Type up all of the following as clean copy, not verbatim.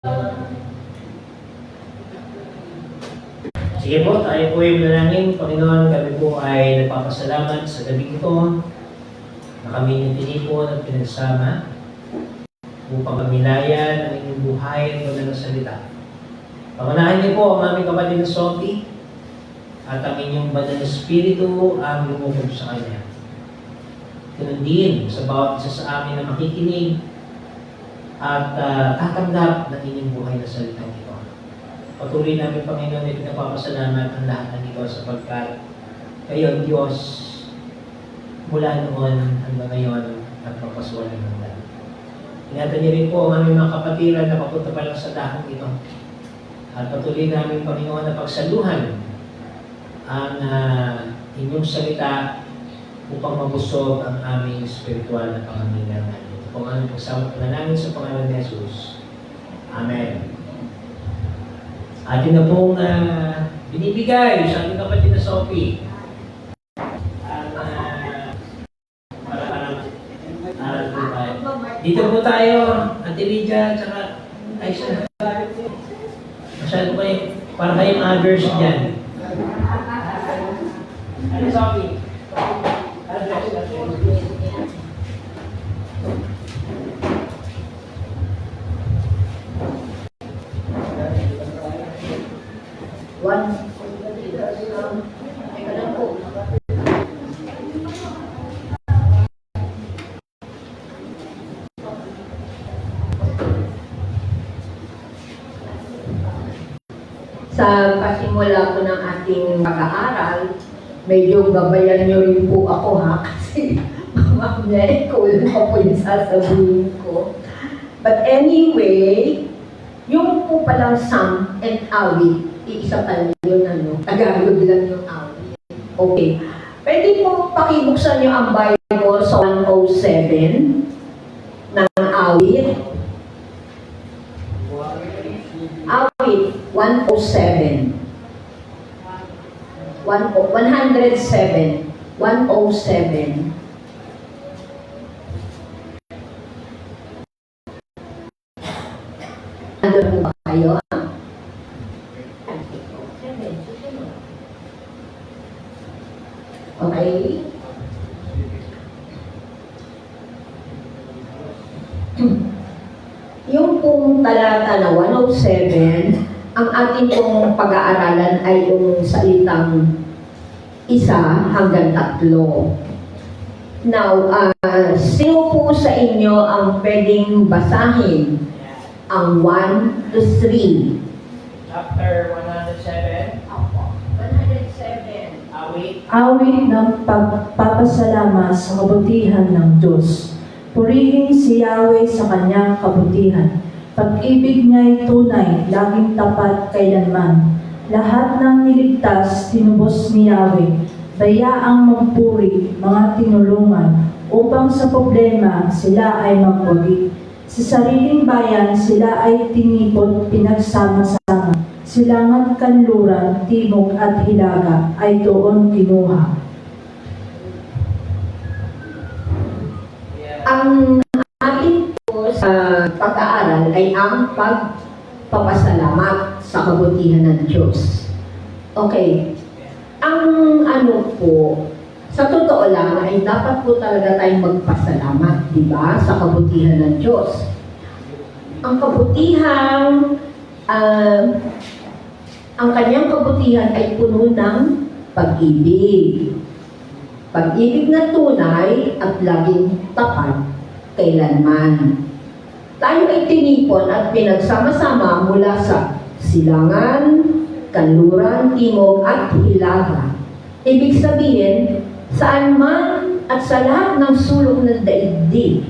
Sige po, tayo po ay manalangin. Panginoon, kami po ay nagpapasalamat sa gabi ito na kami yung tinipon at pinagsama upang pamilayan ang inyong buhay at ng salita. Panganahan niyo po ang aming kapatid na Sophie at ang inyong banal na Espiritu ang lumubog sa kanya. Ganun din sa bawat isa sa amin na makikinig at tatanggap ng inyong buhay na salita ito. Patuloy namin, Panginoon, ay pinapapasalamat ang lahat ng ito sapagkat kayo, Diyos, mula noon hanggang ngayon at magpaswalan ng lahat. Ingatan niyo rin po ang aming mga kapatiran na papunta pa lang sa dahong ito. At patuloy namin, Panginoon, na pagsaluhan ang inyong salita upang mabusog ang aming spiritual na pangangailangan. Ito po ang aming pagsama namin sa pangalan ni Jesus. Amen. Atin na pong binibigay sa ating kapatid na Sophie dito po tayo, Ate Lydia, tsaka Aisha. Masyado pa yung, para kayong others dyan. Ano Sophie? Sa pasimula ko ng ating pag-aaral, medyo gabayan niyo rin po ako ha, kasi mamaya ikaw na po yung sasabihin ko. But anyway, yung po palang psalm and awit, iisa pa yun, Tagalog lang yung awit. Okay. Pwede po pakibuksan niyo ang Bible sa 107 ng awit. Awit 107. 107. 107. Ano po ba kayo? Okay. Yung pong talata na 107, ang ating pong pag-aaralan ay yung salitang 1 hanggang 3. Now, sino po sa inyo ang pwedeng basahin ang 1 to 3? Chapter 107. 107. Awit ng pagpapasalamat sa kabutihan ng Diyos. Purihin si Yahweh sa kanyang kabutihan. Pag-ibig niya'y tunay, laging tapat kailanman. Lahat ng niligtas, tinubos ni Yahweh. Bayaang magpuri, mga tinulungan, upang sa problema sila ay magwagi. Sa sariling bayan sila ay tinipon, pinagsama-sama. Silangan, kanluran, timog at hilaga ay doon kinuha. Ang atin po sa pag-aaral ay ang pagpapasalamat sa kabutihan ng Diyos. Okay. Ang po, sa totoo lang ay dapat po talaga tayong magpasalamat, di ba, sa kabutihan ng Diyos. Ang kabutihan, ang kanyang kabutihan ay puno ng pag-ibig. Pag-ibig na tunay at laging tapat kailanman. Tayo ay tinipon at pinagsama-sama mula sa silangan, kanluran, timog at hilaga. Ibig sabihin, saan man at sa lahat ng sulok ng daigdig,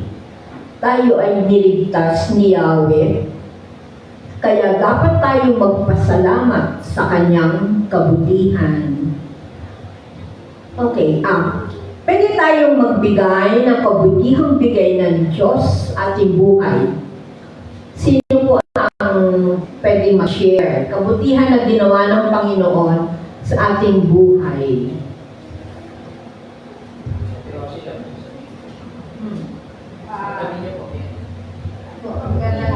tayo ay niligtas ni Yahweh. Kaya dapat tayo magpasalamat sa kanyang kabutihan. Okay, pwede tayong magbigay ng kabutihang bigay ng Diyos sa ating buhay. Sino po ang pwede ma-share? Kabutihan na ginawa ng Panginoon sa ating buhay.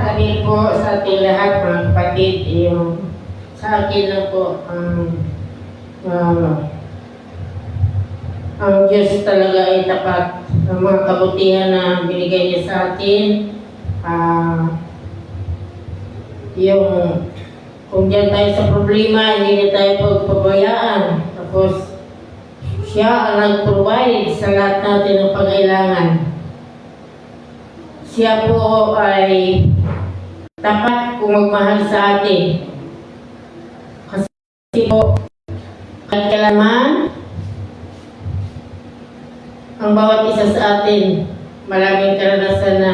Kami po sa ating lahat mga kapatid. Yung sa akin lang po ang Diyos talaga ay tapat. Ang mga kabutihan na binigay niya sa atin, yung kung diyan tayo sa problema, hindi na tayo pagpabayaan. Tapos siya ang nag-provide sa lahat natin ng pangailangan. Siya po ay tapat kung magmahal sa atin. Kasi po, kahit kailanman, ang bawat isa sa atin, maraming karanasan na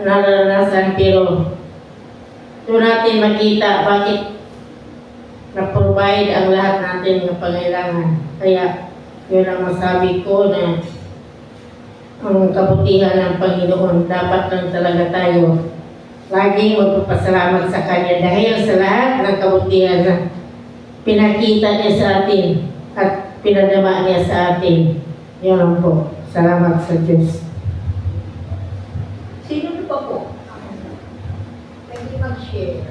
naranasan, pero doon natin makita bakit na-provide ang lahat natin ng pangailangan. Kaya, yun ang masabi ko na ang kabutihan ng Panginoon, dapat lang talaga tayo laging magpapasalamat sa Kanya dahil sa lahat ng kabutihan na pinakita niya sa atin at pinadama niya sa atin. Yun lang po. Salamat sa Diyos. Sino pa po? Pwede mag-share.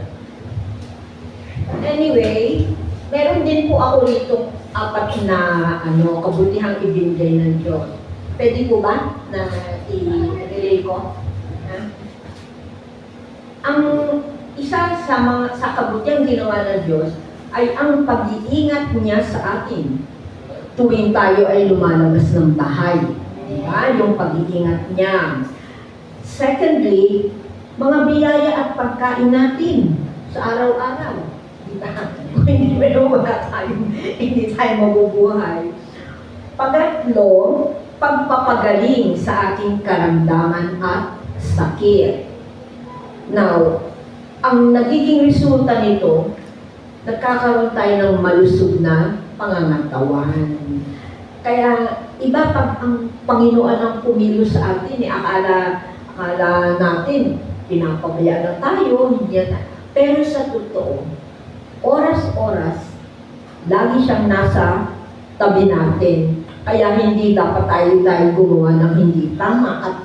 But anyway, meron din po ako rito apat na kabutihang ibinigay ng Diyos. Pwede po ba na i-relay ko? Ha? Ang isa sa kabutihang ginawa ng Diyos ay ang pag-iingat niya sa atin tuwing tayo ay lumalabas ng bahay. Diba? Yung pag-iingat niya. Secondly, mga biyaya at pagkain natin sa araw-araw. Diba? Kung hindi hindi tayo mabubuhay. Pangatlo, pagpapagaling sa ating karamdaman at sakit. Now, ang nagiging resulta nito, nagkakaroon tayo ng malusog na pangangatawan. Kaya, iba pag ang Panginoon ang pumilos sa atin, akala natin, pinapabayaan na tayo, hindi na. Pero sa totoo, oras-oras, lagi siyang nasa tabi natin. Kaya hindi dapat tayo gumawa ng hindi tama. At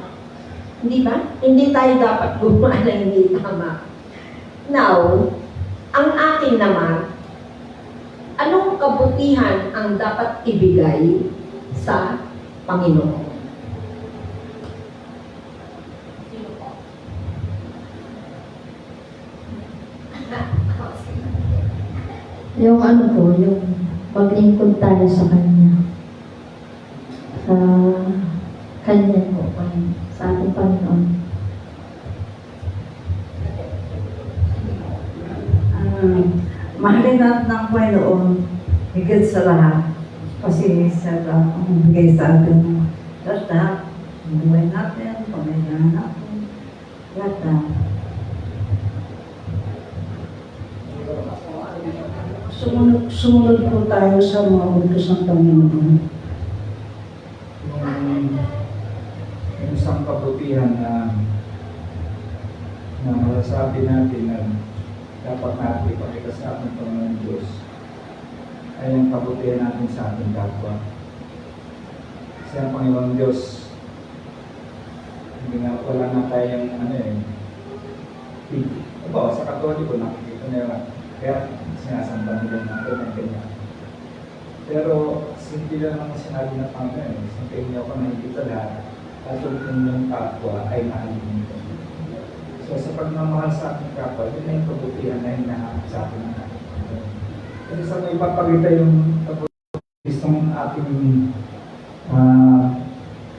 hindi ba? Hindi tayo dapat gumawa ng hindi tama. Now, ang akin naman, anong kabutihan ang dapat ibigay sa Panginoon? Sino po? Yung yung maglingkod tayo sa Kanya. Sa Kanya po, sa ating Panginoon. Mahalin natin ng Panginoon higit sa lahat. Kasi siya ang bigay sa atin lahat. Ang buhay natin, pamilya natin, lahat. Sumunod po tayo sa mga utos ng Panginoon. Yung isang kabutihan na masasabi natin na dapat natin ipakita sa ating Panginoon Diyos ay ang kabutihan natin sa ating kapwa. Kasi ang Panginoon Diyos, hindi nga wala na tayong sa Katoliko nakikita nila kaya sinasamba nila natin ang ganyan. Pero simple lang naman sinabi na Panginoon, simple niyo ako na higit sa lahat at yung kapwa ay mahalin nito. So sa pagmamahal sa ating kapwa, yun na yung kabutihan na hinahanap sa atin ng ating Panginoon. Kasi sa may ipapagita yung kabutihan ng ating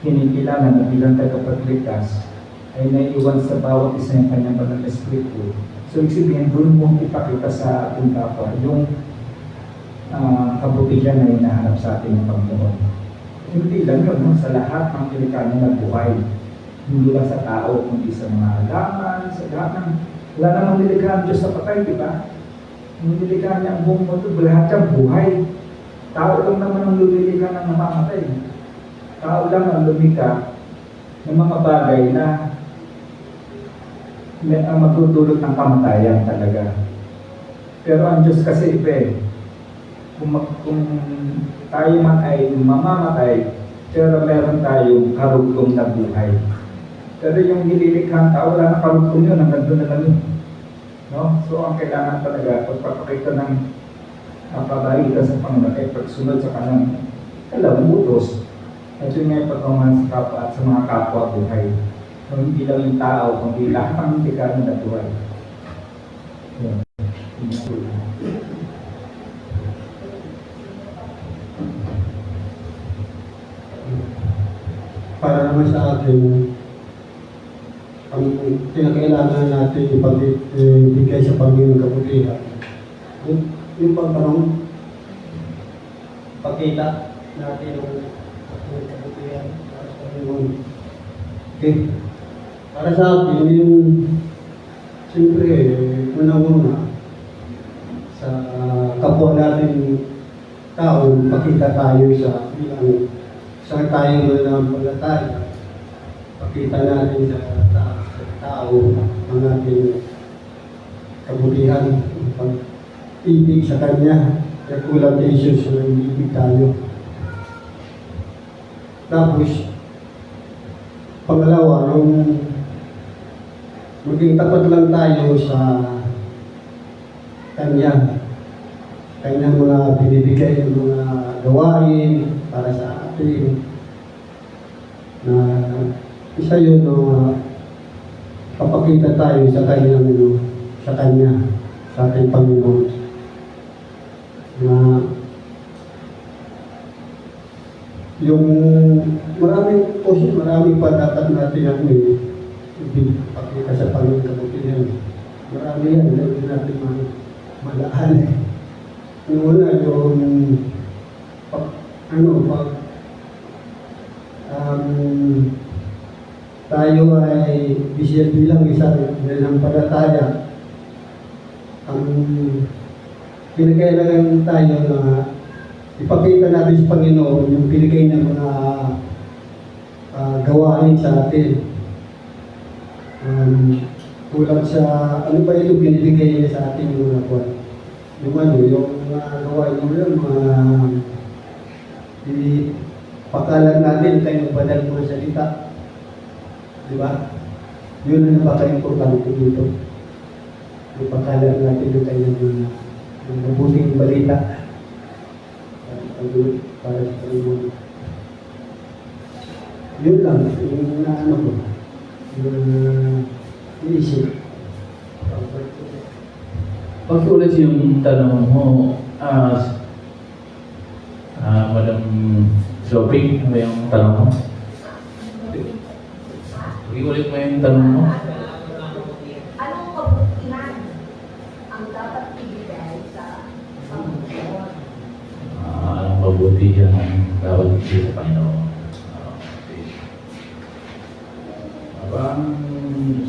kinikilangan na bilang tagapagligtas ay naiiwan sa bawat isa ng kanyang banal na Espiritu. So ibig sabihin, doon mo ipakita sa ating kapwa yung kabutihan na hinahanap sa ating Panginoon. Hindi lang yun, no? Sa lahat ng kilikano na buhay. Hindi lang sa tao, kundi sa mga halaman, sa lahat ng... Wala namang nilikha ang Diyos sa patay, di ba? Nilikha niya ang buong mundo, lahat siyang buhay. Tao lang naman ang lumilikha ng namamatay. Tao lang ang lumika ng mga bagay na magdudulot ng kamatayan talaga. Pero ang Diyos kasi iba kung tayo man ay mamamatay, pero meron tayong karugtong na buhay. Pero yung nililikhang tao, wala na karugtong yun, hanggang doon na lang yun. No? So ang kailangan talaga, pagpapakita ng kabaitan sa Panginoon ay pagsunod sa kanyang dalawang utos. At yun nga yung pagmamahal sa kapwa at sa mga kapwa buhay. So, hindi lang yung tao, kundi lahat ang tigaran na buhay. Yun. Para naman sa atin, ang kinakailangan natin ibigay sa Panginoon kabutihan. Yung pagtanong, pakita natin yung kabutihan para sa Panginoon. Okay. Para sa atin, yung siyempre, una-una, sa kapwa natin tao, pakita tayo sa bilang saan tayo mananampalataya. Pakita natin sa tao ang ating kabutihan, pag-ibig sa Kanya, katulad ni Jesus na ibig tayo. Tapos, pangalawa, yung maging tapat lang tayo sa Kanya. Kanyang mga binibigay ng mga gawain para sa atin. Na isa yun papakita tayo sa Kanya, sa ating Panginoon. Na yung maraming pa dapat natin ipakita sa Panginoon kabutihan. Marami yan, hindi natin malaan. Yung una, tayo ay bilang isang nanampalataya. Ang pinagkailangan tayo na ipakita natin sa Panginoon yung pinigay ng mga gawain sa atin. Tulad sa, ano ba ito binibigay niya sa atin yung mga gawain? Yung mga gawain mo lang, pakalan natin kayong banal mga salita. Diba? Yun ang napaka-importante dito. Ipakalan natin yung kanyang mga mabuting balita para sa Panginoon. Yun lang, yung naano ko, yung inisip. Pag-ulit yung tanong mo, Madam Sophie, ano yung tanong mo? Pag-ulit mo yung tanong mo? Anong kabutihan ang dapat ibigay sa Panginoon? Anong kabutihan ang dapat ibigay sa Panginoon? Okay.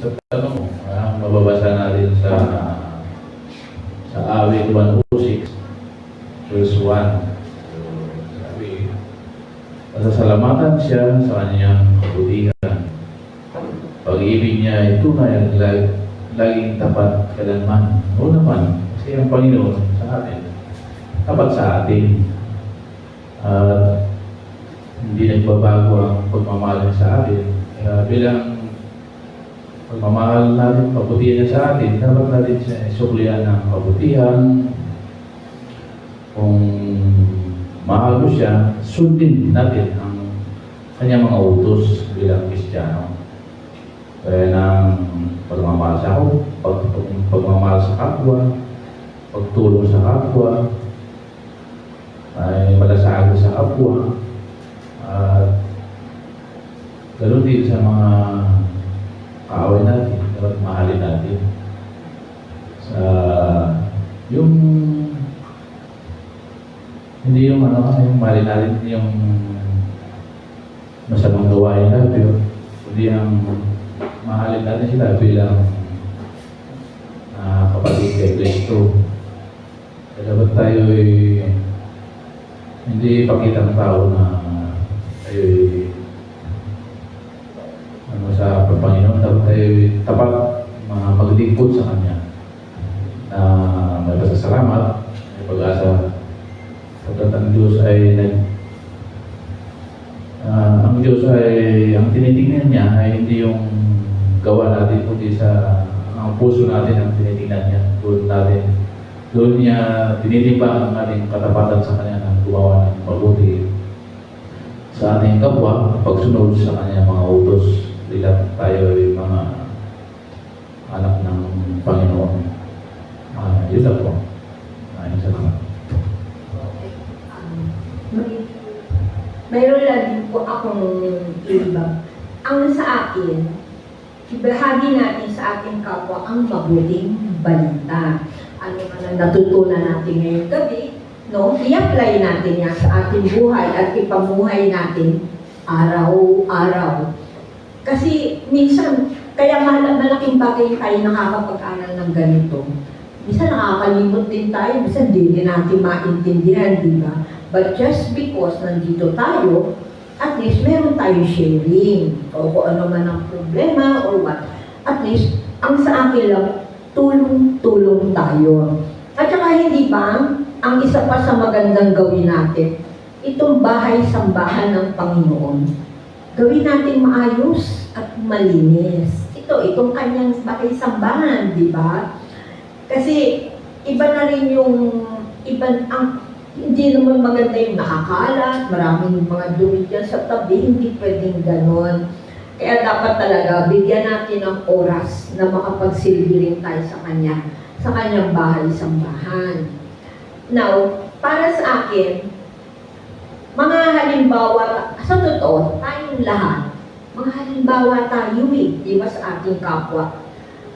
Sa tanong mo, mababasa natin sa awit 106, verse 1. Sabi, pasasalamatan siya sa kanyang kabutihan. Pag-ibig niya ay tunay at laging tapat kailanman. O naman, kasi ang Panginoon sa atin, tapat sa atin. At hindi nagbabago ang pagmamahal niya sa atin. Bilang pagmamahal natin, kabutihan niya sa atin, dapat natin siya isuklian ng kabutihan. Kung mahal mo siya, sundin natin ang kanyang mga utos bilang Kristiyano. Kaya ng pagmamahal sa pagmamahal sa kapwa, pagtulong sa kapwa, ay malasakit sa kapwa, at ganoon din sa mga kaaway natin, dapat mahalin natin. Sa yung hindi yung yung mahalin natin yung masamang gawain natin, kundi ang mahalin natin sila bilang kapatid kay Kristo. Kaya dapat tayo hindi pakita ng tao na tayo sa Panginoon, dapat tayo tapat maglingkod sa Kanya na may pasasalamat, may pag-asa sapagkat ang Diyos ay Ang Diyos ay, ang tinitingnan niya ay hindi yung gawa natin, kundi sa ang puso natin ang tinitingnan niya. Doon niya tinitimbang ang ating katapatan sa Kanya na gumawa ng mabuti sa ating kapwa, pagsunod sa Kanya mga utos bilang tayo ay mga anak ng Panginoon. Yun lang po. Maraming salamat. Mayroon lang din po akong iba. Ang sa akin, ibahagi natin sa ating kapwa ang mabuting balita. Ano man ang natutunan natin ngayong gabi, no? I-apply natin yan sa ating buhay at ipamuhay natin araw-araw. Kasi minsan, kaya malaking bagay tayo nakakapag-aral ng ganito. Minsan nakakalimot din tayo, minsan hindi din natin maintindihan, di ba? But just because nandito tayo, at least meron tayo sharing. O kung ano man ang problema or what. At least, ang sa akin lang, tulong-tulong tayo. At saka hindi ba, ang isa pa sa magandang gawin natin, itong bahay-sambahan ng Panginoon, gawin natin maayos at malinis. Itong kanyang bahay-sambahan, di ba? Kasi iba na rin yung, hindi naman maganda yung nakakalat, maraming mga dumi dyan sa tabi, hindi pwedeng ganon. Kaya dapat talaga bigyan natin ng oras na makapagsilbi rin tayo sa kanyang bahay-sambahan. Now, para sa akin, mga halimbawa, sa totoo, tayong lahat, mga halimbawa tayo di ba sa ating kapwa.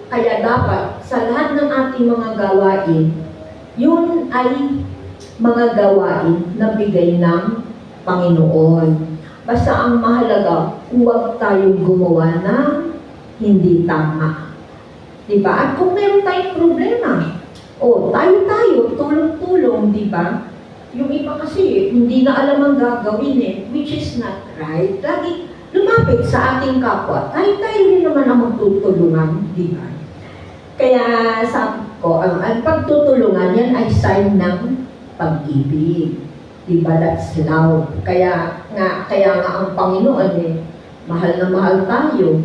Kaya dapat, sa lahat ng ating mga gawain, yun ay mga gawain na bigay ng Panginoon. Basta ang mahalaga, huwag tayong gumawa ng hindi tama. Diba? At kung meron tayong problema, tayo, tulong-tulong, diba? Yung iba kasi, hindi na alam ang gagawin which is not right. Lagi lumapit sa ating kapwa, tayo rin naman ang magtutulungan, diba? Kaya sabi ko, ang pagtutulungan yan ay sign ng pag-ibig. Diba? That's love. Kaya nga ang Panginoon mahal na mahal tayo.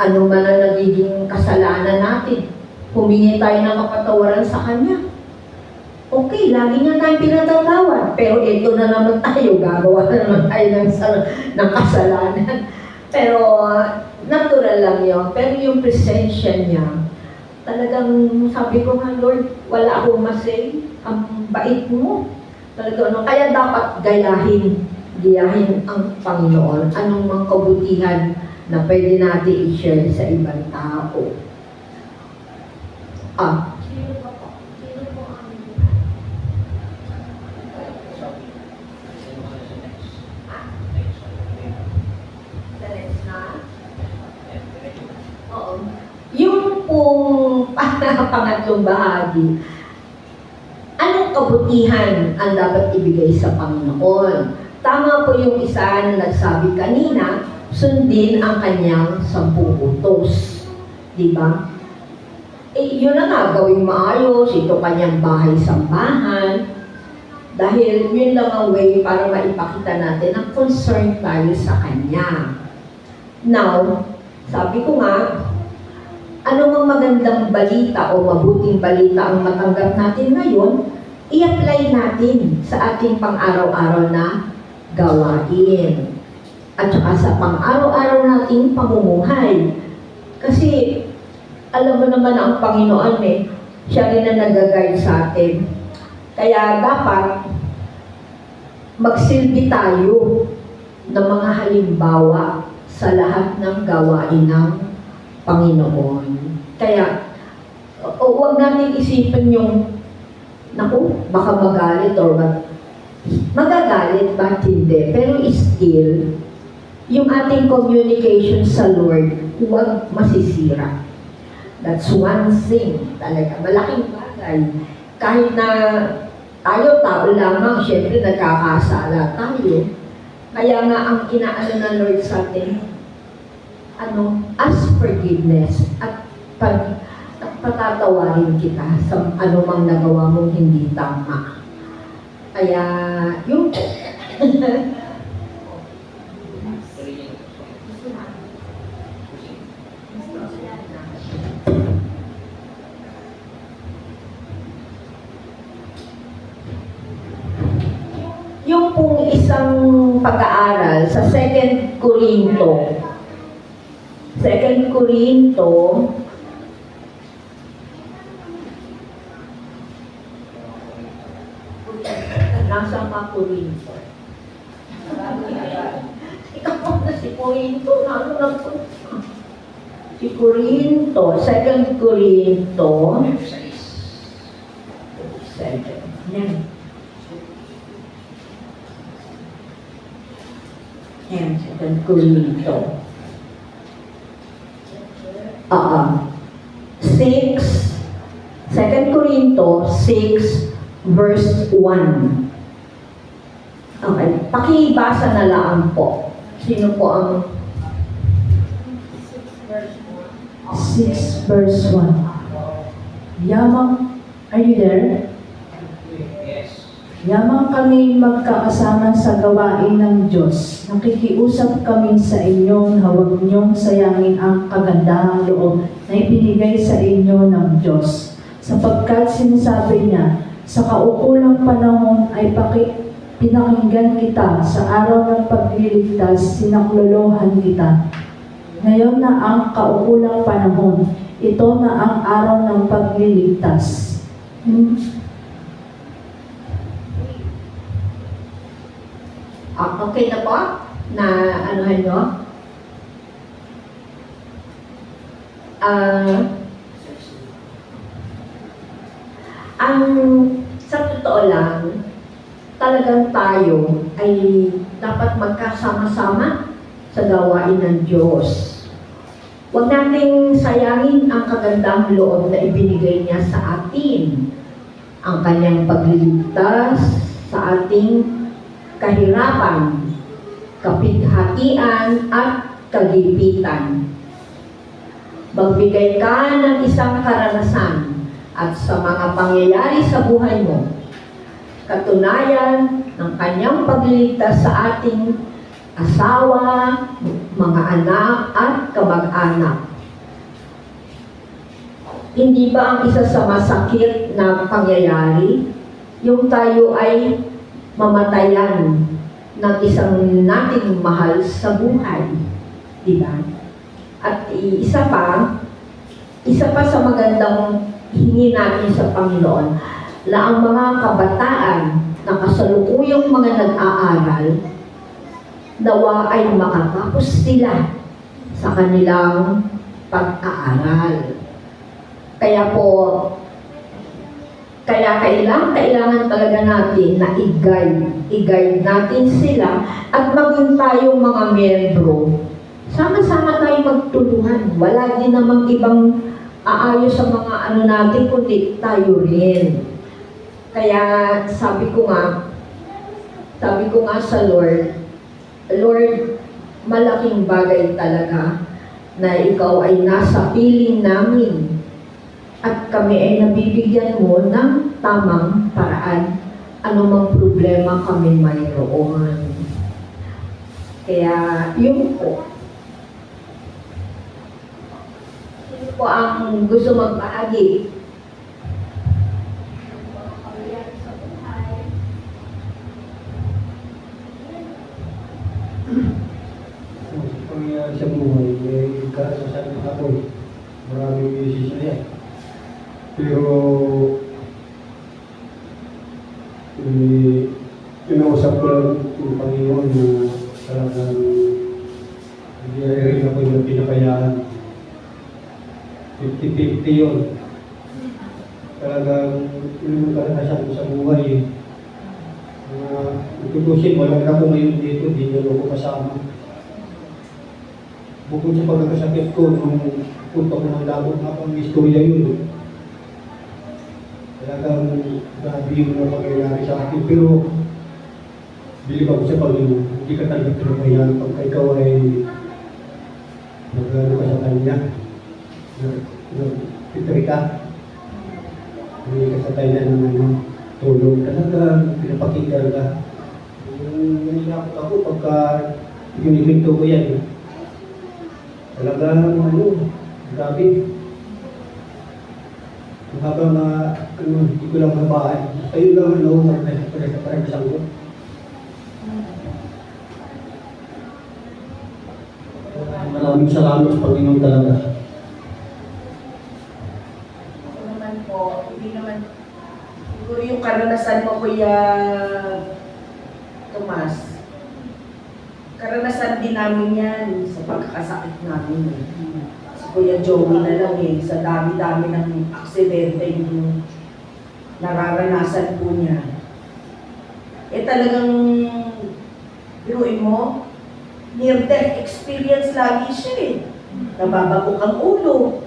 Ano man ang nagiging kasalanan natin, humingi tayo ng kapatawaran sa Kanya. Okay, lagi niya tayo pinatatawad. Pero ito na naman tayo, gagawa na naman tayo ng kasalanan. Pero natural lang yun. Pero yung presensya niya, talagang sabi ko nga, Lord, wala akong masay. Ang bait mo. Talaga, kaya dapat gayahin ang Panginoon. Anong mga kabutihan na pwede natin i-share sa ibang tao. Sino po ang the next na? Oo. Yung pong pangatlong bahagi, anong kabutihan ang dapat ibigay sa Panginoon? Tama po yung isa na nagsabi kanina, sundin ang kanyang 10 utos. Diba? Yun na nga, gawing maayos, ito kanyang bahay-sambahan. Dahil yun lang ang way para maipakita natin ang concern tayo sa Kanya. Now, sabi ko nga, ano mang magandang balita o mabuting balita ang matanggap natin ngayon, i-apply natin sa ating pang-araw-araw na gawain. At saka sa pang-araw-araw nating pamumuhay. Kasi, alam mo naman ang Panginoon siya rin na nag-guide sa atin. Kaya dapat magsilbi tayo ng mga halimbawa sa lahat ng gawain ng Panginoon. Kaya, huwag natin isipin yung, baka magalit or magagalit, ba't hindi? Pero still, yung ating communication sa Lord, huwag masisira. That's one thing talaga. Malaking bagay. Kahit na tayo, tao lamang, syempre nagkakasala tayo. Kaya nga ang inaano ng Lord sa atin, ask forgiveness at patatawarin kita sa anumang nagawa mong hindi tama. Kaya, yung yung pong isang pag-aaral sa 2 Corinto. 2 Corinto, nasa mga Corinto. Ikaw na si Corinto, ano na po? Si Corinto, 2 Corinto, 7. Yan. Yan, 2 Corinto. 6, 2 Corinto 6, verse 1. Okay, pakibasa na lang po. Sino po ang 6 verse 1. Are you there? Yes. Yamang kami magkakasama sa gawain ng Diyos. Nakikiusap kami sa inyo na huwag niyong sayangin ang kagandahang loob na ibinigay sa inyo ng Diyos. Sapagkat sinasabi niya, sa kaukulang panahon ay pinakinggan kita, sa araw ng pagliligtas, sinaklolohan kita. Ngayon na ang kaukulang panahon, ito na ang araw ng pagliligtas. okay na po? Na anuhan nyo? Sa totoo lang, talagang tayo ay dapat magkasama-sama sa gawain ng Diyos. Huwag nating sayangin ang kagandang loob na ibinigay niya sa atin. Ang kanyang pagliligtas sa ating kahirapan, kapighatian at kagipitan. Magbigay ka ng isang karanasan at sa mga pangyayari sa buhay mo, katunayan ng kanyang pagliligtas sa ating asawa, mga anak at kamag-anak. Hindi ba ang isa sa masakit na pangyayari, yung tayo ay mamatayan ng isang nating mahal sa buhay, di ba? At isa pa sa magandang hingi natin sa Panginoon, na ang mga kabataan na kasalukuyang mga nag-aaral, nawa ay makatapos sila sa kanilang pag-aaral. Kaya kailangan talaga natin na i-guide natin sila at maging tayong mga miyembro. Sama-sama tayo magtulungan. Wala din namang ibang aayos sa mga natin, kundi tayo rin. Kaya sabi ko nga sa Lord, malaking bagay talaga na ikaw ay nasa piling namin. At kami ay nabibigyan mo ng tamang paraan anumang problema kami mayroon. Kaya yun po. Sino po ang gusto magbahagi? Pangyayari sa buhay, kasasabi ako, maraming beses na yan. Pero, inausap ko lang yung Panginoon na talagang hindi rin ako yung pinakayaan. 50-50 yun. Talagang yung karanasan ko sa buhay. Tutusin, wala na ako ngayon dito, di nyo ako kasama. Bukod sa pagkakasakit ko, nung punta ko ng labot na akong istorya yun. Talagang grabe yung mga pangyayari sa akin. Pero, bilib ako sa Panginoon. Hindi ka talaga pinapayaan pagka ikaw ay nag-ano ka sa Kanya. Nag-pitri ka. Hindi ka sa Kanya ng tulong. Talagang pinapakinggan ka. Nangyayakot ako pagka pinipinto ko yan. Talagang grabe. Habang hindi ko lang mabahay, kayo lang magkakasakit sa parang isang ko. Maraming salamat sa Panginoon talaga. Ako naman po, hindi naman, siguro yung karanasan mo, Kuya Tomas, karanasan din namin yan sa pagkakasakit namin. Si Kuya Joey na lang sa dami-dami ng aksidente yung nararanasan po niya. Talagang, biruin mo, near-death experience lagi siya Nababagok ang ulo.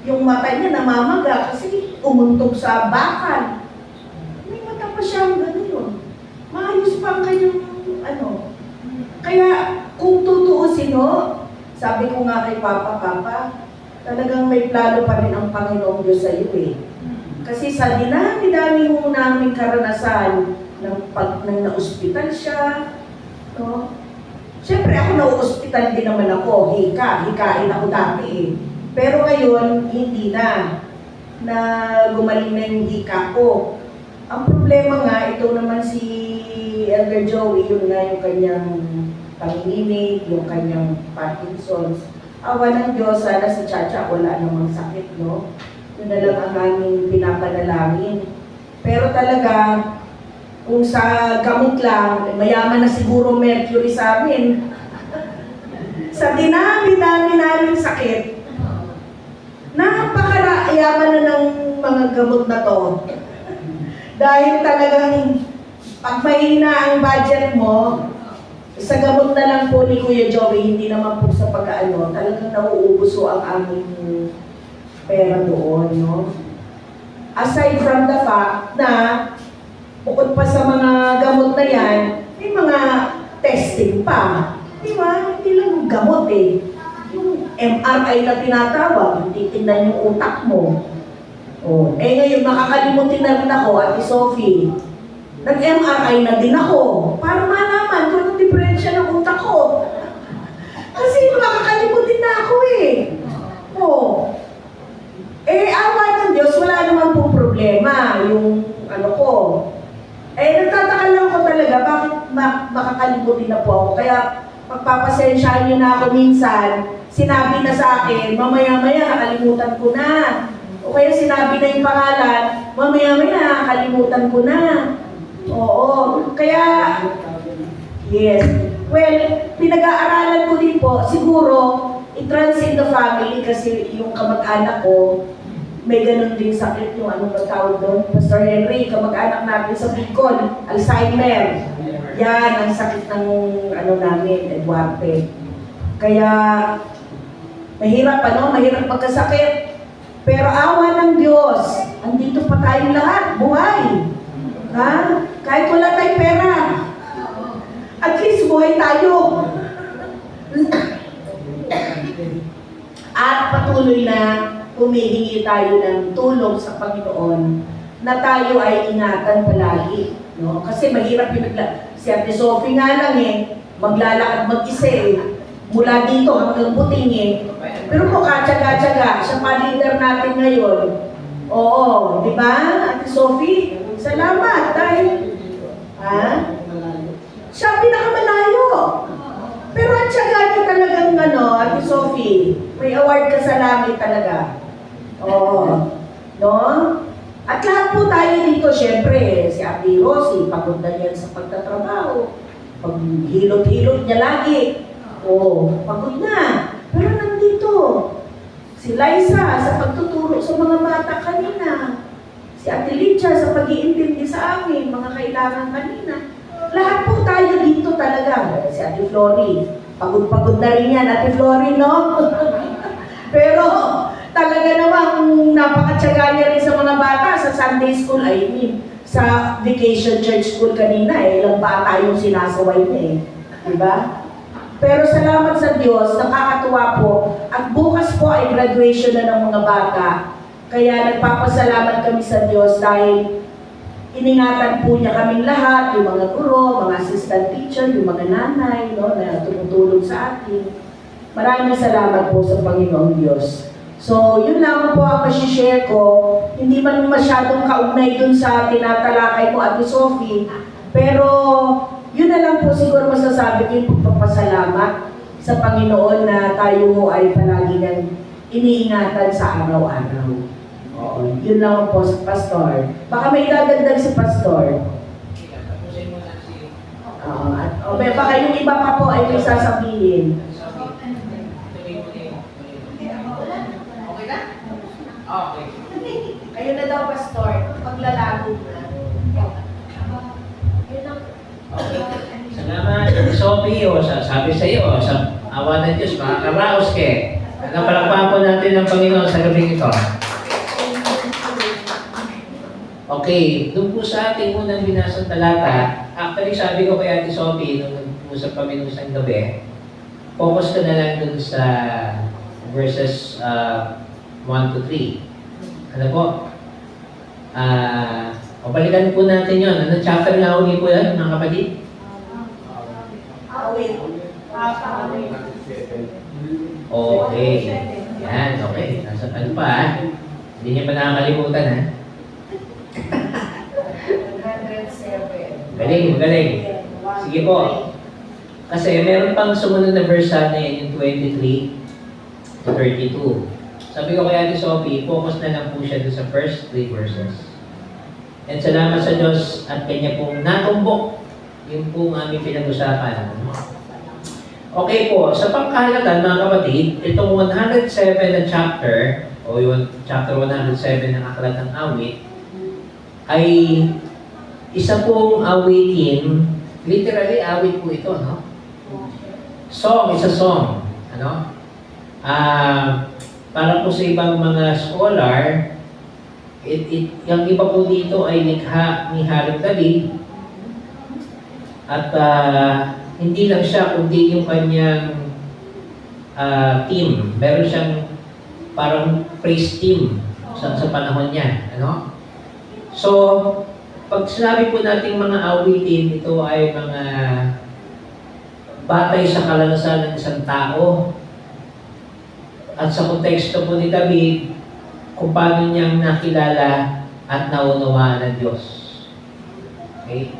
Yung mata niya namamaga kasi umuntog sa bakal. May mata pa siyang gano'n. Maayos pa ang kanyang Kaya kung tutuusin sabi ko nga kay Papa, talagang may plano pa rin ang Panginoong Diyos sa iyo Kasi sa dinami-dami mo namin karanasan nang na-ospital siya, Siyempre ako na-ospital din naman ako, hikain ako dati Pero ngayon, hindi na gumaling na yung hika ko. Ang problema nga, ito naman si Elder Joey, yun na yung kanyang panginginig, yung kanyang Parkinson's. Awa ng Diyos, sana si Chacha wala namang sakit, Yun na lang ang aming pinapanalangin. Pero talaga, kung sa gamot lang, mayaman na siguro mercury sa amin. Sa dinami-dami namin sakit, napakayaman na ng mga gamot na to. Dahil talagang pag mahina ang budget mo, sa gamot na lang po ni Kuya Joey, hindi naman po sa pag-ano, talagang nauubuso ang aming pera doon, Aside from the fact na bukod pa sa mga gamot na yan, may mga testing pa. Di ba? Hindi lang yung gamot Yung MRI na tinatawag, titignan yung utak mo. Ngayon, makakalimutin na rin ako, Ate Sophie. Nag-MRI na din ako para malaman kung anong diferensya ng utak ko. Kasi makakalimutin na ako awa ng Diyos, wala naman pong problema yung ko. Nagtataka lang ako talaga, bakit makakalimutin na po ako? Kaya magpapasensyahan niyo na ako minsan, sinabi na sa akin, mamaya-maya nakalimutan ko na. O kaya sinabi na yung pangalan, mamaya-maya nakalimutan ko na. Oo, kaya, yes. Well, pinag-aaralan ko din po, siguro, i-transcend the family kasi yung kamag-anak ko, may ganun din sakit yung anong tawag doon. Pastor Henry, kamag-anak natin sa Bicol, Alzheimer. Yan, ang sakit ng namin, Eduarte. Kaya, mahirap mahirap magkasakit. Pero awa ng Diyos, andito pa tayo lahat, buhay. Kahit wala tayong pera. At least buhay tayo. At patuloy na humihingi tayo ng tulong sa Panginoon na tayo ay ingatan palagi. Kasi mahirap si Ate Sophie nga lang maglalakad mag-isa mula dito hanggang Buting Pero kung katsaga-tsaga, siya pa-leader natin ngayon. Oo, di ba, Ate Sophie? Salamat dahil, siya pinakamalayo. Pero ang tsaga niya talagang Ate Sophie, may award ka sa langit talaga. At lahat po tayo dito, syempre, si Ate Rosie, pagod na yan sa pagtatrabaho. Pag hilot-hilot niya lagi. Pagod na. Pero nandito, si Liza sa pagtuturo sa mga bata kanina. Si Ate Licha sa pag-iintindi sa amin, mga kailangan kanina. Lahat po tayo dito talaga. Si Ate Flory, pagod-pagod na rin yan, Ate Flory, Pero, talaga namang napakatsaga niya rin sa mga bata sa Sunday school, sa vacation church school kanina, ilang bata yung sinasaway niya Diba? Pero salamat sa Diyos, nakakatuwa po. At bukas po ay graduation na ng mga bata. Kaya nagpapasalamat kami sa Diyos dahil iningatan po niya kaming lahat, yung mga guro, mga assistant teacher, yung mga nanay, na tumutulong sa atin. Maraming salamat po sa Panginoong Diyos. So, yun lang po ang masishare ko. Hindi man masyadong kaugnay dun sa tinatalakay mo, Ate Sophie. Pero, Yun na lang po siguro masasabi ko yung pagpapasalamat sa Panginoon na tayo mo ay palagi nang iniingatan sa araw-araw. Oo, yun lang po sa pastor. Baka may dadagdag si pastor. Baka yung iba pa po ay may sasabihin. Okay na? Okay. Kayo na daw, pastor. Paglalago na. Okay. Salamat, Sophie, o sabi sa iyo, sa awa ng Diyos, makakaraos ke. Palakpakan po natin ang Panginoon sa gabi ito. Okay, doon po sa ating unang binasang talata, actually sabi ko kay Ate Sophie, nung nag-usap kami nung isang gabi, focus ka na lang doon sa verses 1 to 3. Ano po? Balikan po natin yun. Anong chapter na uli po yan, mga kapatid? Okay. Yan, okay. Nasa ano pa, ha? Hindi niya pa nakakalimutan, ha? Galing, galing. Sige po. Kasi meron pang sumunod na verse sa atin, yung 23 to 32. Sabi ko kay Ate Sophie, focus na lang po siya doon sa first 3 verses. And salamat sa Diyos at Kanya pong natumbok yung pong aming pinag-usapan. Okay po, sa pangkahalagan mga kapatid, itong 107 na chapter, o yung chapter 107 ng Aklat ng Awit, ay isa pong awitin, literally awit po ito, no? Song, isa song. Ano? Para po sa ibang mga scholar, yung iba po dito ay likha ni Haring David. At hindi lang siya, kundi yung kanyang team. Meron siyang parang praise team sa panahon niya. Ano? So, pag sinabi po nating mga awitin, ito ay mga batay sa kalanasan ng isang tao. At sa konteksto po ni David, kung paano niyang nakilala at naunawaan ng Diyos. Okay?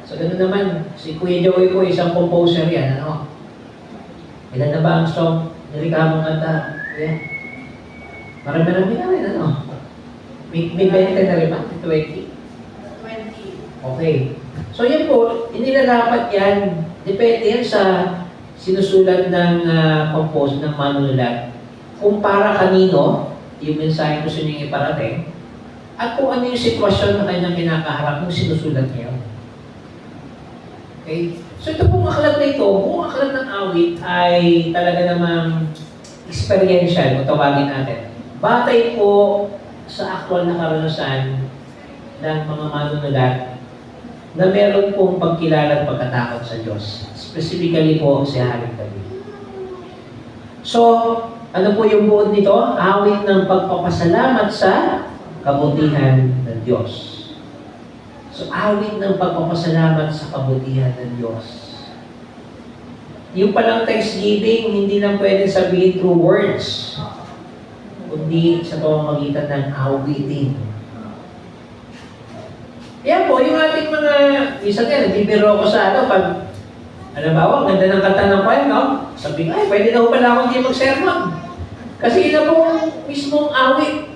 So, ganoon naman, si Kuya Joey po, isang composer yan, ano? Ilan na ba ang song? Nilika mong kanta? Yeah. Marami-rami na rin, ano? May 20 na rin ba? 20? Okay. So yan po, inilarapat yan. Depende yan sa sinusulat ng compose ng manunulat. Kung para kanino, yung mensahe gusto niyong iparating, at kung ano yung sitwasyon na kanyang kinakaharap nung sinusulat niya. Okay? So ito pong aklat na ito, buong aklat ng awit ay talaga namang experiential, kung tawagin natin. Batay po sa aktual na karanasan ng mga manunulat na meron pong pagkilala at pagkatakot sa Diyos. Specifically po si Haring David. So, ano po yung buod nito? Awit ng pagpapasalamat sa kabutihan ng Diyos. So, awit ng pagpapasalamat sa kabutihan ng Diyos. Yung palang Thanksgiving, hindi lang pwede sabihin through words, kundi sa pamamagitan ng awitin. Yan po, yung ating mga, isa nga, nagbibiro ko sa pag, alam ba, ganda ng kanta ng choir, no? Sabi nga, pwede na pala akong di mag-sermon. Kasi ina po mismong awit.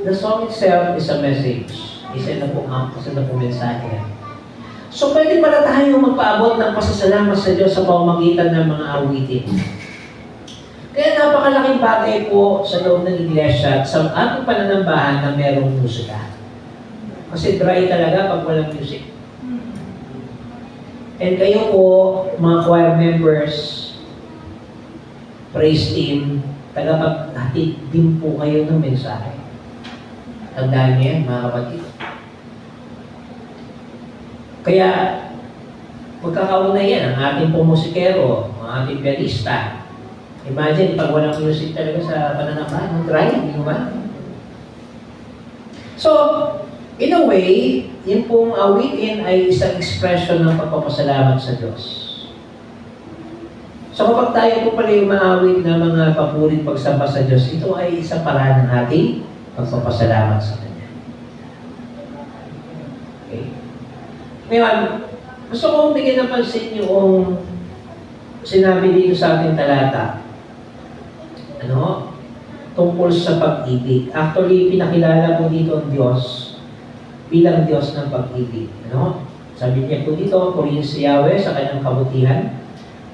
The song itself is a message. Isa na po mensahe. So, pwede pala tayo magpaabot ng pasasalamat sa Diyos sa pamamagitan ng mga awitin. Kaya napakalaking bagay po sa loob ng iglesia at sa ating pananambahan na merong musika. Kasi dry talaga pag walang music. And kayo po, mga choir members, praise team, tagapaghatid din po kayo ng mensahe. Tandaan niyo yan, mga kapatid. Kaya, magkakauna yan, ang ating pong musikero, ang ating pianista. Imagine, pag walang music talaga sa pananambahan, dry, di ba? So, in a way, yung pong awitin ay isang expression ng pagpapasalamat sa Diyos. So kapag tayo po pala yung maawit na mga papurit pagsamba sa Diyos, ito ay isang paraan ng ating pagpapasalamat sa Kanya. Okay? Ngayon, Gusto kong bigyan ng pansin yung sinabi dito sa ating talata. Ano? Tungkol sa pag-ibig. Actually, pinakilala po dito ang Diyos bilang Diyos ng pag-ibig. Ano? Sabi niya po dito, purihin si Yahweh sa kanyang kabutihan.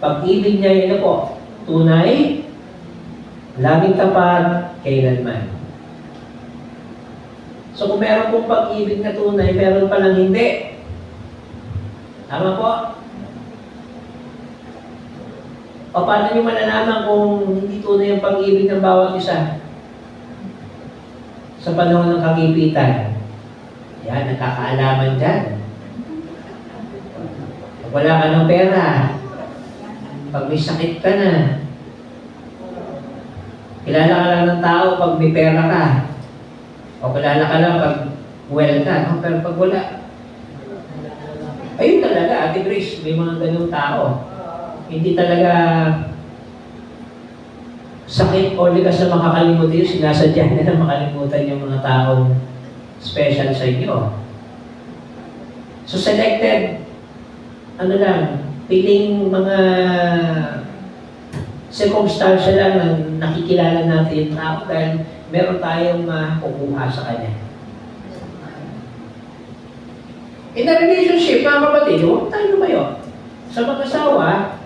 Pag-ibig niya yun po, tunay, laging tapat, kailanman. So kung meron pong pag-ibig na tunay, meron palang hindi. Tama po? O paano nyo malalaman kung hindi tunay ang pag-ibig ng bawat isa? Sa panahon ng kagipitan. Yan, nakakaalaman dyan. Pag wala ka ng pera, pag may sakit ka na, kilala ka lang ng tao pag may pera ka. O kilala ka lang pag well ka. No? Pero pag wala, ayun talaga, Ate Grace, may mga ganyung tao. Hindi talaga sakit o likas na makakalimutan yun. Sinasadya nila makalimutan yung mga taong special sa inyo. So selected, ano lang, piling mga circumstantial lang na nakikilala natin yung tao dahil meron tayong makukuha sa kanya. In a relationship, mga kapatid, huwag tayo lumayo. Sa mag-asawa,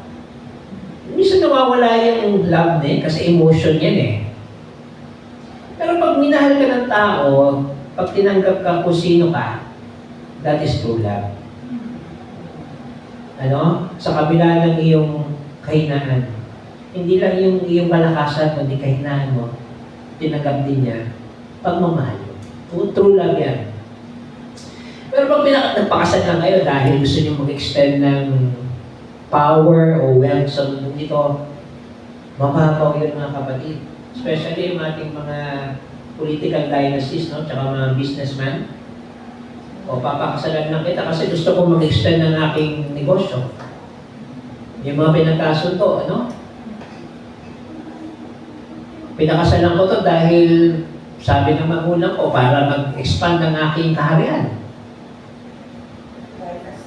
minsan nawawala yung love na kasi emotion yan eh. Pero pag minahal ka ng tao, pag tinanggap ka kung sino ka, that is true love. Ano? Sa kabila ng iyong kahinaan. Hindi lang yung iyong malakasan, kundi kahinaan mo, tinanggap din niya, pagmamahal. True love yan. Pero pag nagpakasal lang kayo dahil gusto niyo mag-extend ng power o wealth sa mundo dito, mababaw yun mga kapatid. Especially yung ating mga political dynasties, no? Tsaka mga businessman. O papakasalan lang kita kasi gusto ko mag-extend ng aking negosyo. Yung mga pinagkasunto, ano? Pinakasalan ko to dahil sabi ng magulang ko para mag-expand ng aking kaharian.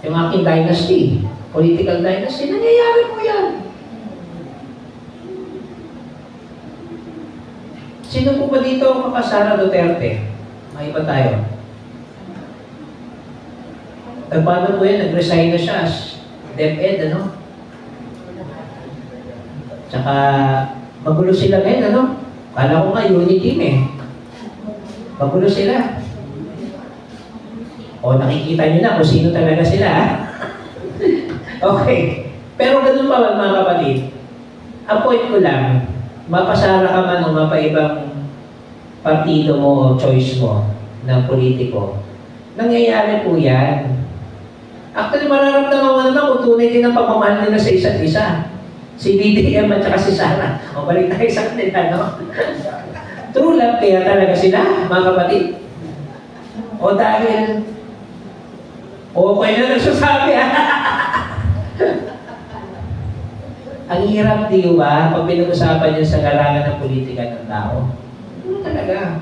Yung aking dynasty. Political dynasty, nangyayari po yan. Sino po ba dito ang Sara Duterte? Maiba tayo. Paano po yan? Nag-resign na siya as DepEd, ano? Tsaka, magulo sila ngayon, ano? Kala ko nga, unity team eh. Magulo sila. O, nakikita nyo na kung sino talaga sila, ha? Okay. Pero ganun pa mga kapatid, ang point ko lang, mapasara ka man o mapaibang partido mo o choice mo ng politiko, nangyayari po yan. Actually, mararamdaman mo naman kung tunay din ang pagmamahal nila sa isa't isa. Si BBM at saka si Sara. O balik tayo sa kanila, no? True love kaya talaga sila, mga kapatid. O dahil, okay na nagsasabi, ha? Ang hirap, di ba, pag pinag-usapan niya sa larangan ng politika ng tao. Ano talaga?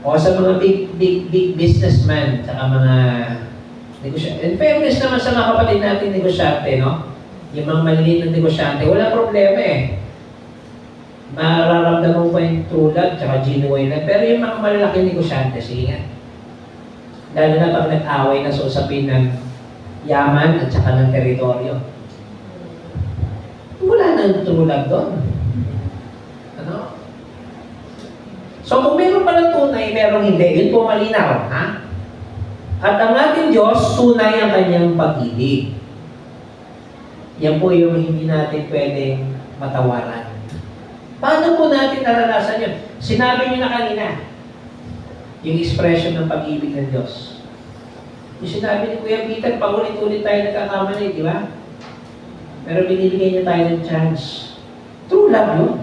O sa mga big businessman, saka mga negosyante. In fairness naman sa mga kapatid natin negosyante, no? Yung mga maliliit na negosyante, wala problema eh. Mararamdaman ko yung true love, saka genuine love. Pero yung mga malalaking negosyante, sige nga. Lalo na pag nag-away na sa usapin ng yaman at saka ng teritoryo. Wala nang true love doon. Ano? So kung meron palang tunay, merong hindi, yun po malinaw, ha? At ang ating Diyos, tunay ang kanyang pag-ibig. Yan po yung hindi natin pwedeng matawaran. Paano po natin naranasan yun? Sinabi niyo na kanina, yung expression ng pag-ibig ng Diyos. Yung sinabi ni Kuya Peter, paulit-ulit tayo nagkakamali, di ba? Pero binibigay niya tayo ng chance. True love yun.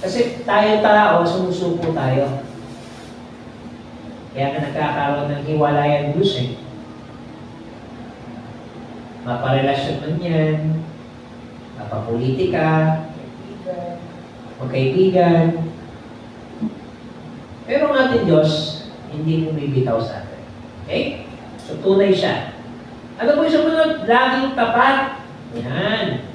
Kasi tayo-tao, sumusuko tayo. Kaya nga nagkakaroon ng hiwalayan blues eh. Maparelasyon man yan, mapapolitika, magkaibigan. Pero ang ating Diyos, hindi bumibitaw sa atin. Okay? So, tunay siya. Ano po yung sumunod? Laging tapat. Yan.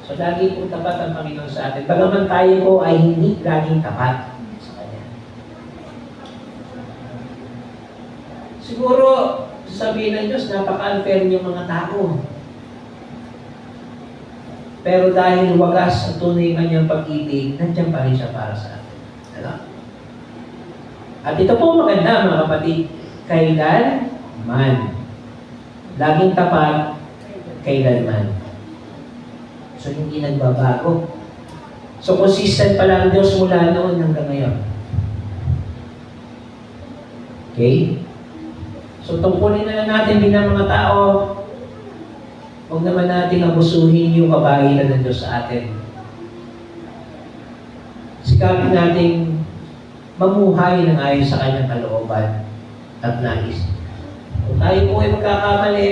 So, lagi po tapat ang Panginoon sa atin. Bagaman tayo po ay hindi laging tapat sa Kanya. Siguro, sabihin ng Diyos, napaka-unfair niyong mga tao. Pero dahil wagas sa tunay Kanyang pag-ibig, nandiyan pa rin siya para sa atin. Ano? At ito po maganda, mga kapatid, kailanman. Laging tapat, kailanman. So, hindi nagbabago. So, consistent pala ang Diyos mula noon hanggang ngayon. Okay? So, tungkulin na lang natin bilang mga tao, huwag naman natin abusuhin yung kabailan ng Diyos sa atin. Sikapin natin mamuhay ng ayon sa Kanyang kalooban at nais. Kung tayo po ay magkakamali,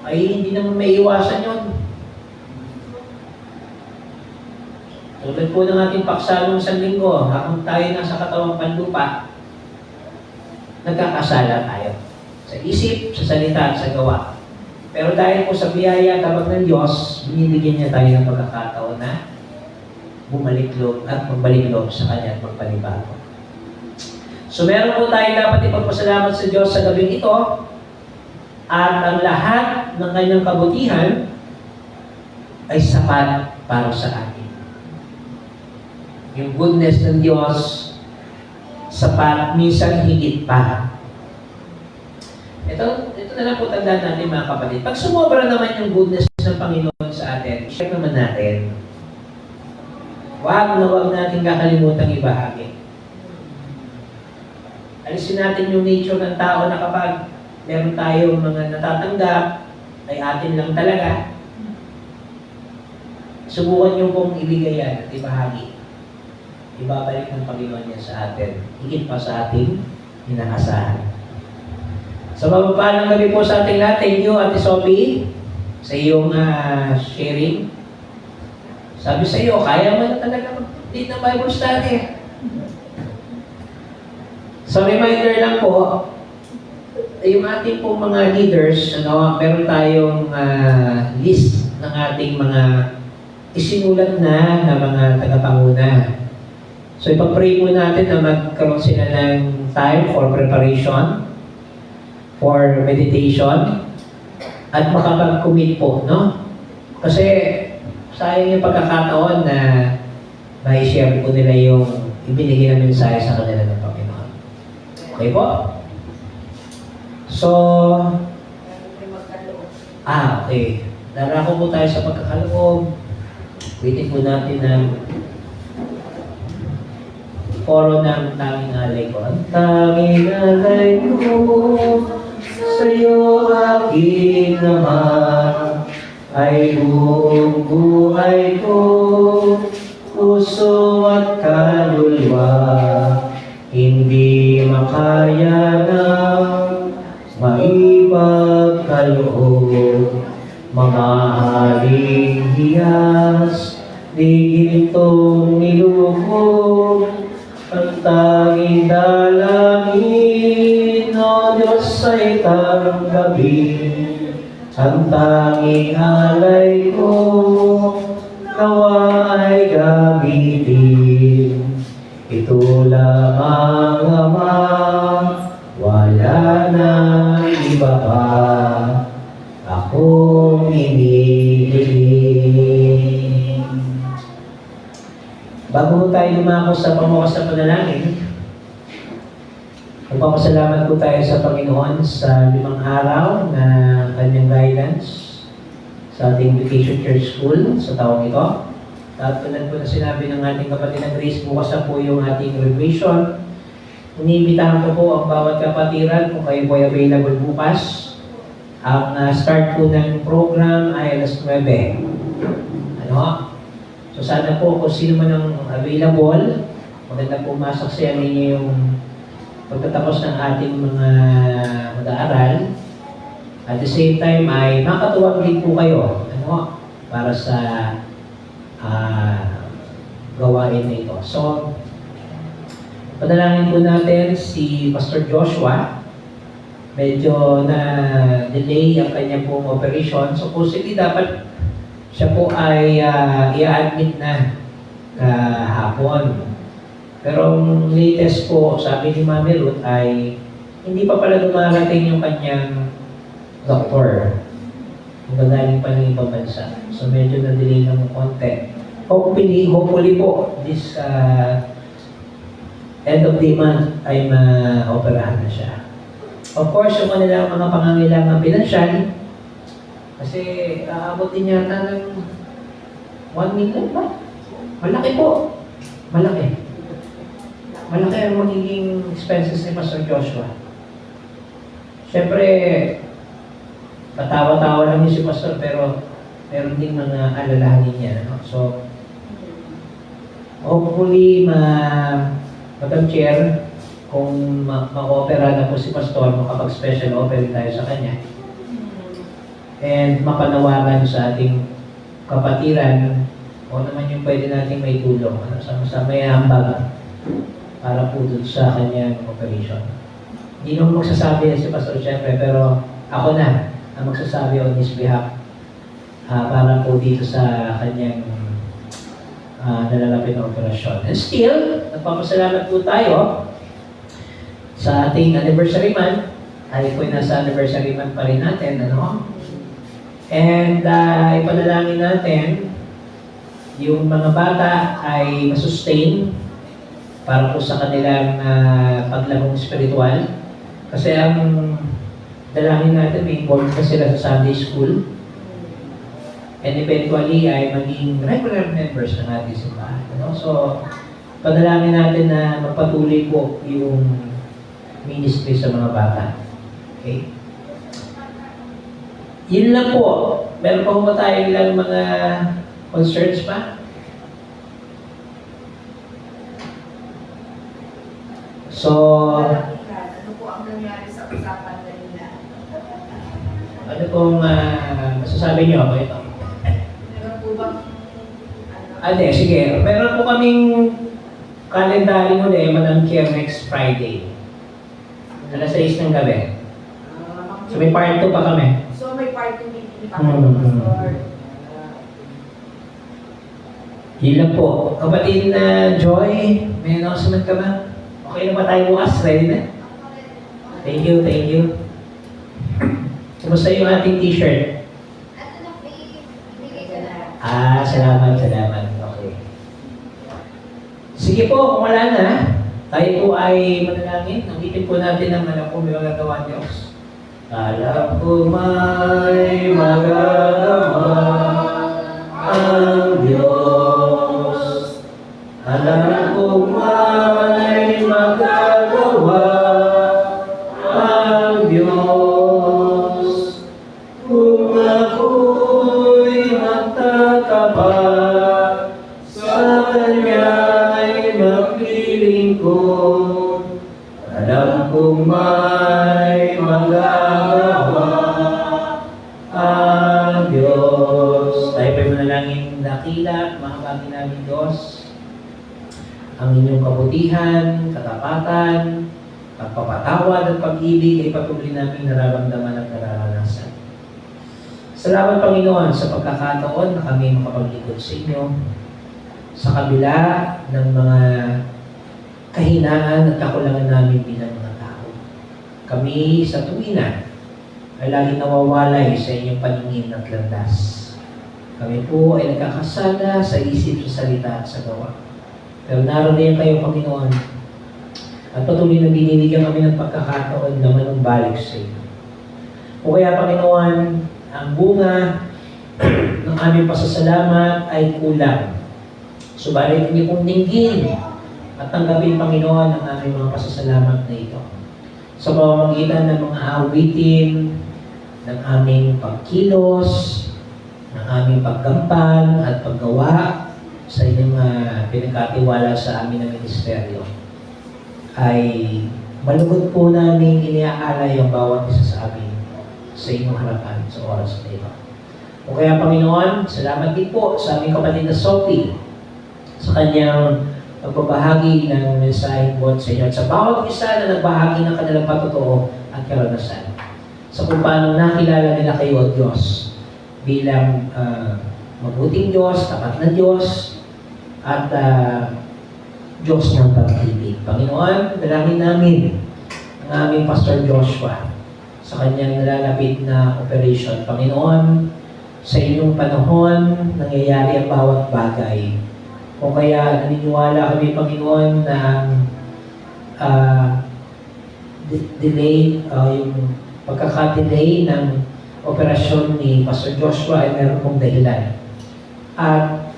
ay hindi naman maiiwasan yun. Tulad po ng ating paksa noong isang linggo, habang tayo nasa katawang panlupa, nagkakasala tayo. Sa isip, sa salita, at sa gawa. Pero dahil po sa biyaya kabag ng Diyos, binibigyan niya tayo ng pagkakataon na bumalik loob at magbalik loob sa Kanya at magpanibago. So meron po tayo dapat ipagpasalamat sa Diyos sa gabing ito at ang lahat ng Kanyang kabutihan ay sapat para sa atin. Yung goodness ng Diyos, sapat, minsan higit pa. Ito na lang po tandaan natin mga kapatid. Pag sumobra naman yung goodness ng Panginoon sa atin, check naman natin. Huwag natin kakalimutan ibahagi. Alisin natin yung nature ng tao na kapag meron tayong mga natatanggap, ay atin lang talaga. Subukan nyo pong ibigay yan at ibahagi. Ibabalik ng Panginoon niya sa atin. Higit pa sa ating inaasahan. So, mapapalang gabi po sa ating lahat. Thank you, Ate Sophie, sa iyong sharing. Sabi sa iyo, kaya mo na talaga mag-lead ng Bible study. So, reminder lang po, yung ating pong mga leaders, meron tayong list ng ating mga isinulat na mga tagapanguna. So, ipag-pray po natin na magkaroon sila ng time for preparation, for meditation, at makapag-commit po, no? Kasi, sayang yung pagkakataon na mai-share po nila yung ibinigay na mensahe sa kanila ng Panginoon. Okay po? So, okay. Darako po tayo sa pagkakaloob. Waiting po natin ng koro ng tanging alay ko. Ang tanging alay ko, sa'yo aking naman, ay buong buhay ko, puso at kaluluwa, hindi makaya ng maipagkaloob, mga haling hiyas, di gintong nilubog, ang tanging dalangin, o Diyos ay tanggapin, ang tanging alay ko, nawa ay gamitin. Ito lamang Ama, wala na iba pa, akong inihiling. Bago tayo lumako sa pamukas na panalangin, magpapasalamat po tayo sa Panginoon sa 5 araw na kanyang guidance sa ating Vacation Church School sa taong ito. At tulad po na sinabi ng ating kapatid na Grace, bukas na po yung ating graduation. Iniimbitahan ko po ang bawat kapatiran kung kayo po ay available bukas. Ang start po ng program ay alas 9. So sana po kung sino man ang available, maganda po masok siya ninyo yung pagtatapos ng ating mga mag-aaral. At the same time ay makatuwag din po kayo para sa gawain na ito. So, padalangin po natin si Pastor Joshua medyo na-delay ang kanya pong operation. Supposedly dapat siya po ay i-admit na kahapon. Pero ang latest po, sabi ni Mami Ruth ay hindi pa pala dumarating yung kanyang doktor. Magaling pa ng ibang bansa. So medyo na-delay ng konti. Hopefully po, this end of the month ay ma-operahan na siya. Of course, yung kanilang mga pangangailangan pinansyal, kasi aabotin yata ng 1 million ba? Malaki po. Malaki. Malaki ang magiging expenses ni Pastor Joshua. Siyempre, patawa-tawa lang niya si Pastor, pero meron din mga alalahanin niya. No? So, hopefully, Madam Chair, kung ma-opera na po si Pastor, makapag-special offering tayo sa kanya. And mapanawagan sa ating kapatiran o naman yung pwede nating may tulong. Sama-sama may hambag para po dun sa kanyang operation. Hindi naman magsasabi na si Pastor siyempre, pero ako na ang magsasabi on his behalf para po dito sa kanyang nalalapit na operasyon. And still, nagpapasalamat po tayo sa ating anniversary month. Tayo po nasa anniversary month pa rin natin, ano? And ipanalangin natin yung mga bata ay masustain para po sa kanilang paglabong spiritual. Kasi ang dalangin natin, may involved na sila sa Sunday school. And eventually ay maging regular members ng ating simbahan. Ano? So, panalangin natin na magpatuloy po yung ministry sa mga bata. Okay? Yun lang po. Meron pa ba tayo ilang mga concerns pa? So, Ano po ang nangyari sa usapan kanina? ano pong masasabi niyo ako ito? Meron po bang Ade, sige. Meron po kaming kalendary ulit, Madam Chair, next Friday. Alas 6 ng gabi. So may part 2 pa kami. So may party meeting pa Hmm. or Yun lang po. Kapatid na Joy, may announcement ka ba? Okay na ba tayo bukas? Ready na? Thank you, thank you. Kumusta yung ating t-shirt? Salamat. Okay. Sige po, kung wala na, tayo po ay manalangin. Nagitin po natin ang alam ko may magagawa Diyos. Alam ko may magagawa ang Diyos. Alam ko may magagawa ang Diyos. Kung ako'y magtatapat sa Kanya'y maglilingkod, alam kong may magagawa ang Diyos. Tayo pa'y manalangin dakila, mahabagin namin Diyos. Ang inyong kabutihan, katapatan, pagpapatawad at pag-ibig ay patuloy namin nararamdaman at nararanasan. Salamat Panginoon sa pagkakataon na kami makapaglingkod sa inyo sa kabila ng mga kahinaan at kakulangan namin bilang mga tao. Kami sa tuwina ay lagi nawawalay sa inyong paningin at landas. Kami po ay nagkakasala sa isip, sa salita at sa gawa. Pero naroon kayo Panginoon at patuloy na binibigyan kami ng pagkakataon na manumbalik sa inyo. O kaya Panginoon, ang bunga ng aming pasasalamat ay kulang. Subalit hindi pong dinggin at tanggapin Panginoon ang aming mga pasasalamat na ito. Sa pamamagitan ng mga awitin, ng aming pagkilos, ng aming paggampan at paggawa sa inyong pinagkatiwala sa amin na ministeryo, ay malugod po namin iniaalay ang bawat isa sa amin sa inyong harapan sa oras na ito. O kaya Panginoon, salamat din po sa aming kapatid na Sophie sa kanyang pagbabahagi ng mensahe buwan sa inyo. At sa bawat isa na nagbahagi ng kanilang patotoo at karanasan sa kung paano nakilala nila kayo, Diyos, bilang mabuting Diyos, tapat na Diyos, at Diyos ng pag-ibig. Panginoon, dalangin namin ang aming Pastor Joshua sa kanyang nalalapit na operation. Panginoon, sa inyong panahon, nangyayari ang bawat bagay. O kaya naniniwala kami, Panginoon, na yung pagkaka-delay ng operasyon ni Pastor Joshua ay meron pong dahilan. At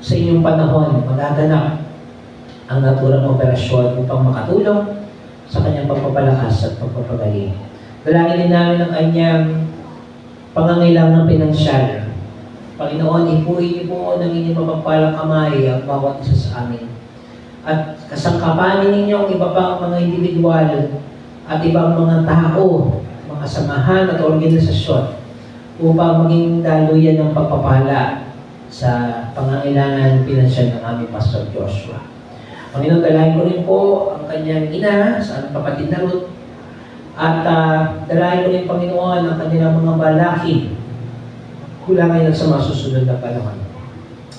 sa inyong panahon, magaganap ang naturang operasyon upang makatulong sa kanyang pagpapalakas at pagpapagaling. Dalangin din namin ang kanyang pangangailangan pinansyal. Panginoon, ipuin niyo po ng inyong mapagpalang kamay ang bawat isa sa amin. At kasangkapanin ninyo ang iba pang mga individual at ibang mga tao, mga samahan at organisasyon upang maging daluyan ng pagpapala sa pangangailangan pinansyal ng aming Pastor Joshua. Panginoon, dalahin ko rin po ang kanyang ina sa aming kapatid na Ruth. At dalahin ko rin, Panginoon, ang kanilang mga balaki kulang ngayon sa mga susunod na panahon.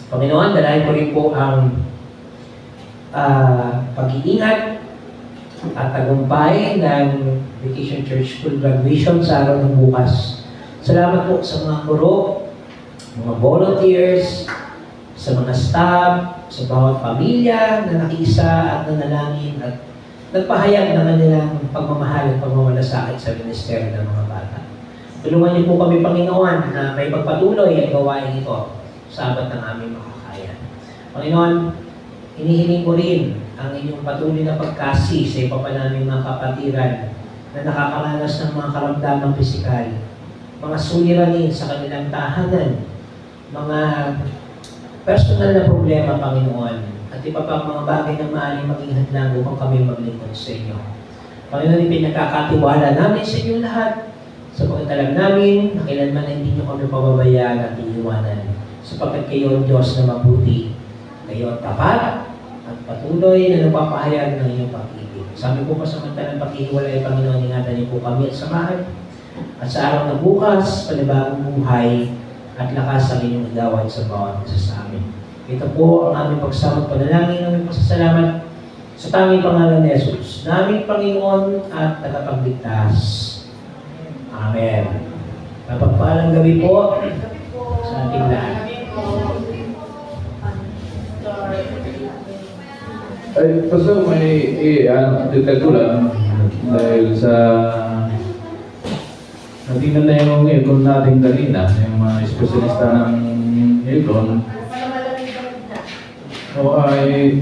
Panginoon, dalahin ko rin po ang pag-iingat at tagumpay ng Vacation Church School graduation sa araw ng bukas. Salamat po sa mga guro, mga volunteers, sa mga staff, sa bawat pamilya na nakiisa at nanalangin at nagpahayag ng kanilang pagmamahal at pagmamalasakit sa ministeryo ng mga bata. Tulungan niyo po kami, Panginoon, na may pagpatuloy ang gawain ito sa abot ng aming makakaya. Panginoon, hinihiling ko rin ang inyong patuloy na pagkasi sa iba pa naming mga kapatiran na nakakaranas ng mga karamdamang pisikal, mga suliranin sa kanilang tahanan, mga personal na problema, Panginoon, at iba pang mga bagay na maaaring maging hadlang upang kami maglingkod sa inyo. Panginoon, pinagkakatiwala namin sa inyo lahat sa pagkatalag namin na kailanman na hindi nyo kami pababayaan at iniwanan sapagkat kayo ang Diyos na mabuti, kayo ang tapat at patuloy na nagpapahayag ng inyong pag-ibig. Sabi po pasamantalang paghihiwalay, Panginoon, ingatan niyo po kami at samahan at sa araw na bukas, panibagong buhay at lakas ang inyong igawad sa bawat isa sa amin. Ito po ang aming pagsama at panalangin, aming pasasalamat sa tanging pangalan ni Jesus, na aming Panginoon at tagapagligtas. Amen. Mapagpalang gabi po sa ating lahat. Ay, Pastor, may dagdag ko lang dahil sa natingnan na yung aircon natin kanina, yung mga espesyalista ng aircon. O ay